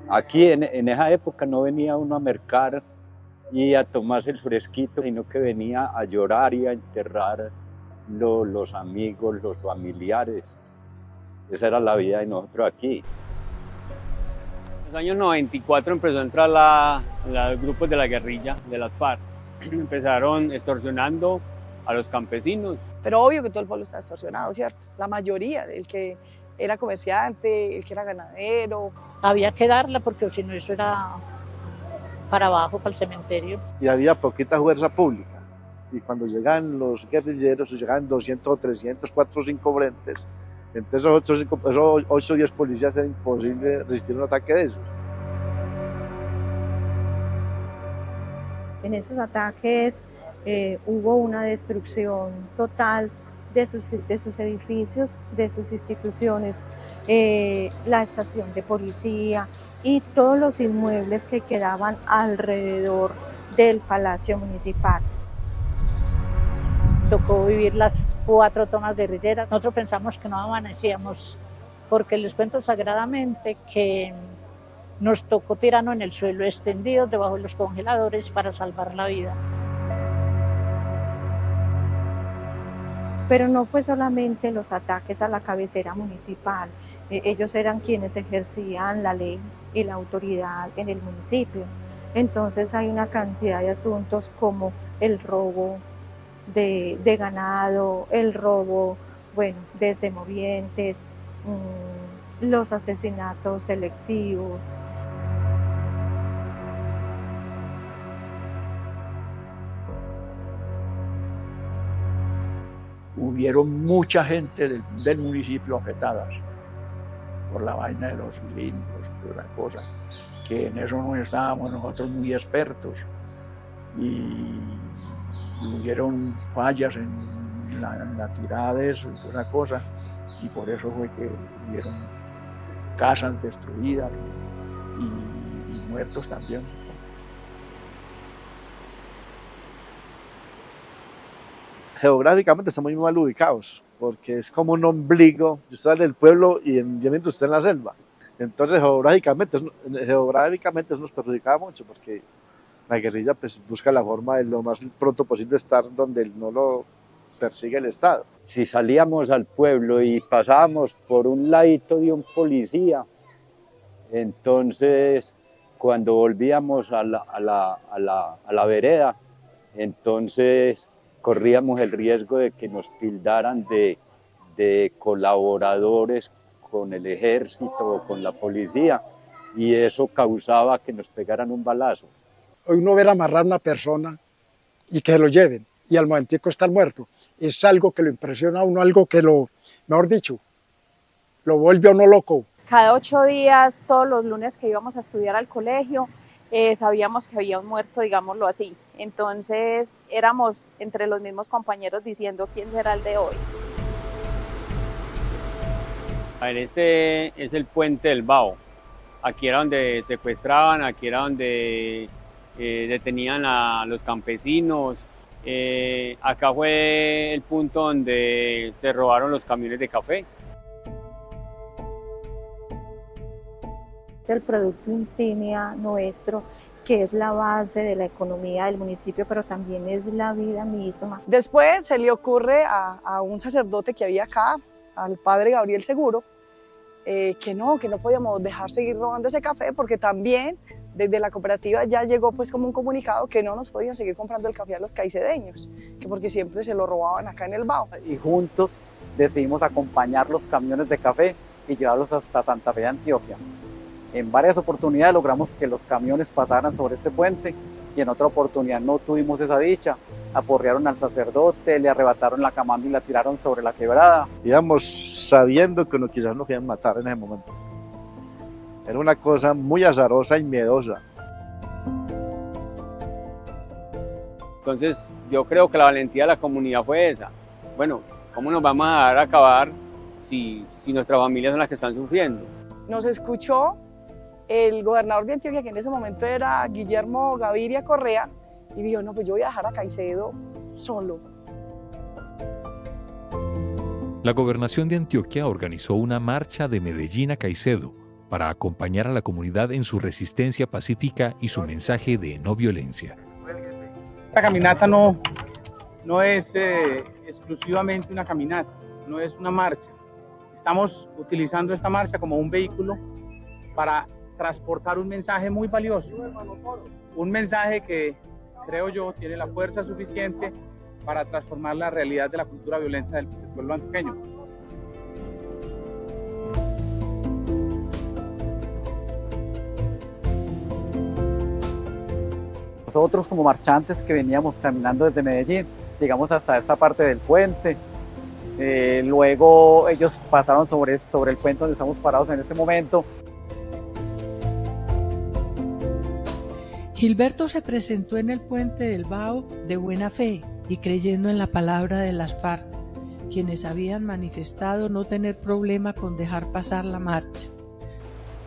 Aquí en esa época no venía uno a mercar y a tomarse el fresquito, sino que venía a llorar y a enterrar los amigos, los familiares. Esa era la vida de nosotros aquí. En los años 94 empezó a entrar los grupos de la guerrilla, de las FARC. Empezaron extorsionando a los campesinos. Pero obvio que todo el pueblo está extorsionado, ¿cierto? La mayoría, el que era comerciante, el que era ganadero. Había que darla porque si no eso era para abajo, para el cementerio. Y había poquita fuerza pública. Y cuando llegan los guerrilleros, llegan 200 o 300, 4 o 5 frentes, entonces esos 8 o 10 policías era imposible resistir un ataque de esos. En esos ataques hubo una destrucción total de sus edificios, de sus instituciones, la estación de policía y todos los inmuebles que quedaban alrededor del Palacio Municipal. Tocó vivir las 4 tomas guerrilleras. Nosotros pensamos que no amanecíamos, porque les cuento sagradamente que nos tocó tirarnos en el suelo, extendidos debajo de los congeladores para salvar la vida. Pero no fue solamente los ataques a la cabecera municipal, ellos eran quienes ejercían la ley y la autoridad en el municipio. Entonces hay una cantidad de asuntos como el robo de ganado, el robo, de semovientes, los asesinatos selectivos. Hubieron mucha gente del municipio afectadas por la vaina de los cilindros y toda la cosa, que en eso no estábamos nosotros muy expertos y hubieron fallas en la tirada de eso y toda la cosa, y por eso fue que hubieron casas destruidas y muertos también. Geográficamente estamos muy mal ubicados, porque es como un ombligo, yo estoy en el pueblo y mientras usted en la selva. Entonces geográficamente eso nos perjudicaba mucho, porque la guerrilla pues busca la forma de lo más pronto posible estar donde no lo persigue el Estado. Si salíamos al pueblo y pasábamos por un ladito de un policía, entonces cuando volvíamos a la vereda, entonces corríamos el riesgo de que nos tildaran de colaboradores con el ejército o con la policía, y eso causaba que nos pegaran un balazo. Hoy uno ver amarrar a una persona y que se lo lleven, y al momentico estar muerto, es algo que lo impresiona a uno, algo que mejor dicho, lo vuelve a uno loco. Cada 8 días, todos los lunes que íbamos a estudiar al colegio, sabíamos que había un muerto, digámoslo así. Entonces éramos entre los mismos compañeros diciendo quién será el de hoy. A ver, este es el puente del Bao. Aquí era donde secuestraban, aquí era donde detenían a los campesinos. Acá fue el punto donde se robaron los camiones de café. Es el producto insignia nuestro, que es la base de la economía del municipio, pero también es la vida misma. Después se le ocurre a un sacerdote que había acá, al padre Gabriel Seguro, que no podíamos dejar seguir robando ese café, porque también desde la cooperativa ya llegó pues como un comunicado que no nos podían seguir comprando el café a los caicedeños, que porque siempre se lo robaban acá en el Bao. Y juntos decidimos acompañar los camiones de café y llevarlos hasta Santa Fe de Antioquia. En varias oportunidades logramos que los camiones pasaran sobre ese puente y en otra oportunidad no tuvimos esa dicha. Aporrearon al sacerdote, le arrebataron la camanda y la tiraron sobre la quebrada. Íbamos sabiendo que quizás nos querían matar en ese momento. Era una cosa muy azarosa y miedosa. Entonces yo creo que la valentía de la comunidad fue esa. Bueno, ¿cómo nos vamos a dar a acabar si nuestras familias son las que están sufriendo? Nos escuchó el gobernador de Antioquia, que en ese momento era Guillermo Gaviria Correa, y dijo, no, pues yo voy a dejar a Caicedo solo. La gobernación de Antioquia organizó una marcha de Medellín a Caicedo para acompañar a la comunidad en su resistencia pacífica y su mensaje de no violencia. Esta caminata no es exclusivamente una caminata, no es una marcha. Estamos utilizando esta marcha como un vehículo para transportar un mensaje muy valioso, un mensaje que creo yo tiene la fuerza suficiente para transformar la realidad de la cultura violenta del pueblo antioqueño. Nosotros como marchantes que veníamos caminando desde Medellín, llegamos hasta esta parte del puente, luego ellos pasaron sobre el puente donde estamos parados en este momento. Gilberto se presentó en el puente del Bao de buena fe y creyendo en la palabra de las FARC, quienes habían manifestado no tener problema con dejar pasar la marcha.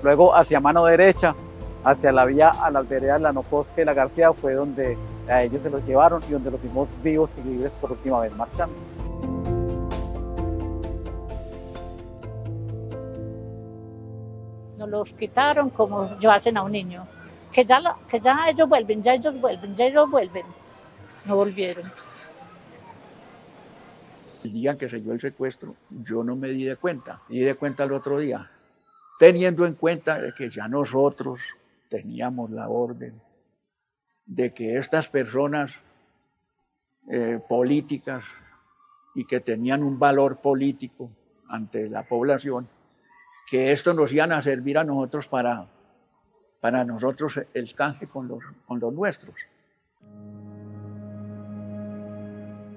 Luego hacia mano derecha, hacia la vía a las veredas La Noposca y La García, fue donde a ellos se los llevaron y donde los vimos vivos y libres por última vez marchando. Nos los quitaron como yo hacen a un niño. Que ya ellos vuelven, ya ellos vuelven. No volvieron. El día que se dio el secuestro, yo no me di de cuenta. Me di de cuenta el otro día, teniendo en cuenta de que ya nosotros teníamos la orden de que estas personas políticas y que tenían un valor político ante la población, que esto nos iban a servir a nosotros para nosotros el canje con los nuestros.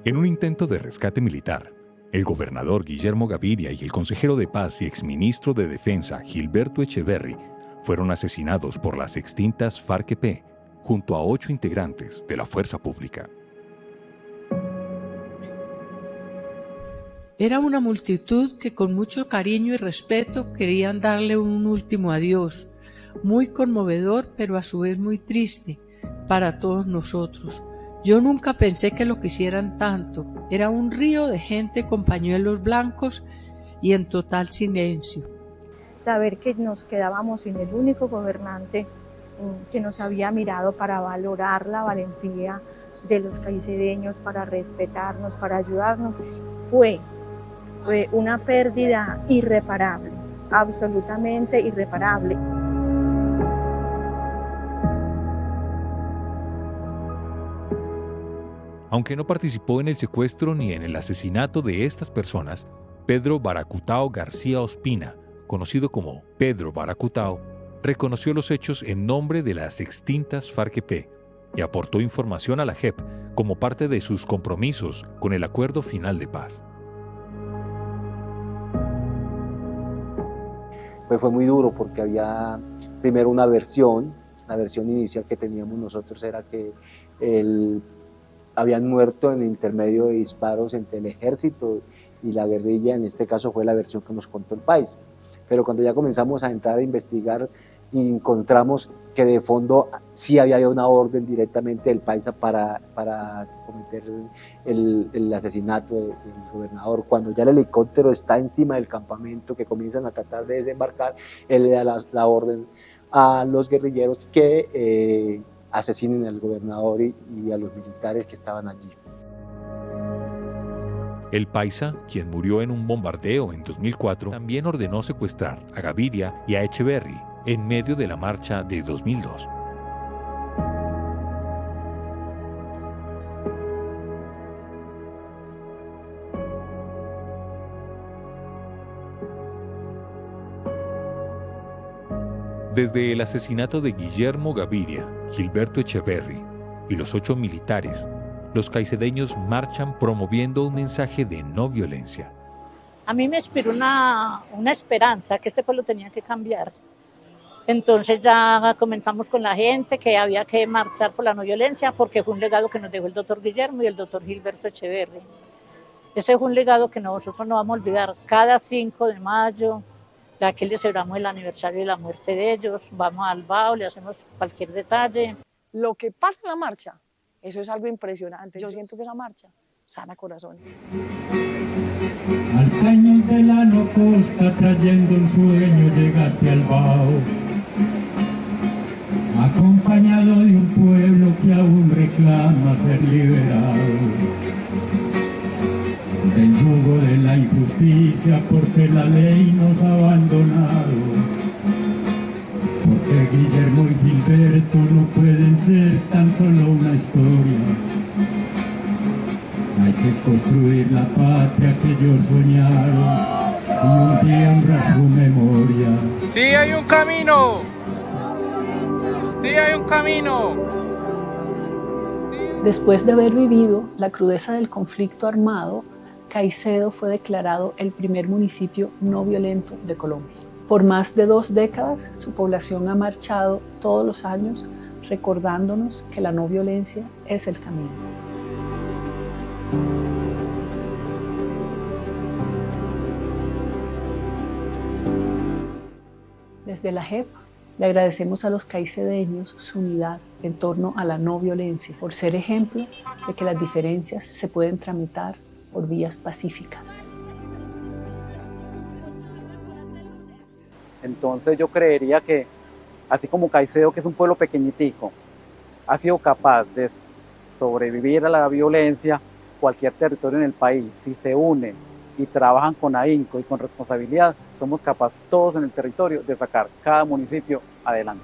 En un intento de rescate militar, el gobernador Guillermo Gaviria y el consejero de paz y exministro de Defensa Gilberto Echeverri fueron asesinados por las extintas FARC-EP junto a 8 integrantes de la fuerza pública. Era una multitud que con mucho cariño y respeto querían darle un último adiós, muy conmovedor pero a su vez muy triste para todos nosotros. Yo nunca pensé que lo quisieran tanto. Era un río de gente con pañuelos blancos y en total silencio. Saber que nos quedábamos sin el único gobernante que nos había mirado para valorar la valentía de los caicedeños, para respetarnos, para ayudarnos, fue una pérdida irreparable, absolutamente irreparable. Aunque no participó en el secuestro ni en el asesinato de estas personas, Pedro Baracutao García Ospina, conocido como Pedro Baracutao, reconoció los hechos en nombre de las extintas FARC-EP y aportó información a la JEP como parte de sus compromisos con el Acuerdo Final de Paz. Pues fue muy duro porque había primero una versión inicial que teníamos nosotros era que habían muerto en intermedio de disparos entre el ejército y la guerrilla, en este caso fue la versión que nos contó el país. Pero cuando ya comenzamos a entrar a investigar, encontramos que de fondo sí había una orden directamente del paisa para cometer el asesinato del gobernador. Cuando ya el helicóptero está encima del campamento, que comienzan a tratar de desembarcar, él le da la orden a los guerrilleros que asesinen al gobernador y a los militares que estaban allí. El paisa, quien murió en un bombardeo en 2004, también ordenó secuestrar a Gaviria y a Echeverri en medio de la marcha de 2002. Desde el asesinato de Guillermo Gaviria, Gilberto Echeverri y los 8 militares, los caicedeños marchan promoviendo un mensaje de no violencia. A mí me inspiró una esperanza que este pueblo tenía que cambiar. Entonces ya comenzamos con la gente que había que marchar por la no violencia porque fue un legado que nos dejó el doctor Guillermo y el doctor Gilberto Echeverri. Ese fue un legado que nosotros no vamos a olvidar. Cada 5 de mayo, aquí le celebramos el aniversario de la muerte de ellos, vamos al Bao, le hacemos cualquier detalle. Lo que pasa en la marcha, eso es algo impresionante. Yo siento que esa marcha sana corazones. Al cañón de la Nocosta trayendo un sueño llegaste al Bao, acompañado de un pueblo que aún reclama ser liberado del yugo de la injusticia, porque la ley nos ha abandonado, porque Guillermo y Gilberto no pueden ser tan solo una historia. Hay que construir la patria que ellos soñaron y un día honrar su memoria. ¡Sí hay un camino! ¡Sí hay un camino! Después de haber vivido la crudeza del conflicto armado, Caicedo fue declarado el primer municipio no violento de Colombia. Por más de 2 décadas, su población ha marchado todos los años recordándonos que la no violencia es el camino. Desde la JEP le agradecemos a los caicedeños su unidad en torno a la no violencia, por ser ejemplo de que las diferencias se pueden tramitar por vías pacíficas. Entonces yo creería que, así como Caicedo, que es un pueblo pequeñitico, ha sido capaz de sobrevivir a la violencia, cualquier territorio en el país, si se unen y trabajan con ahínco y con responsabilidad, somos capaces todos en el territorio de sacar cada municipio adelante.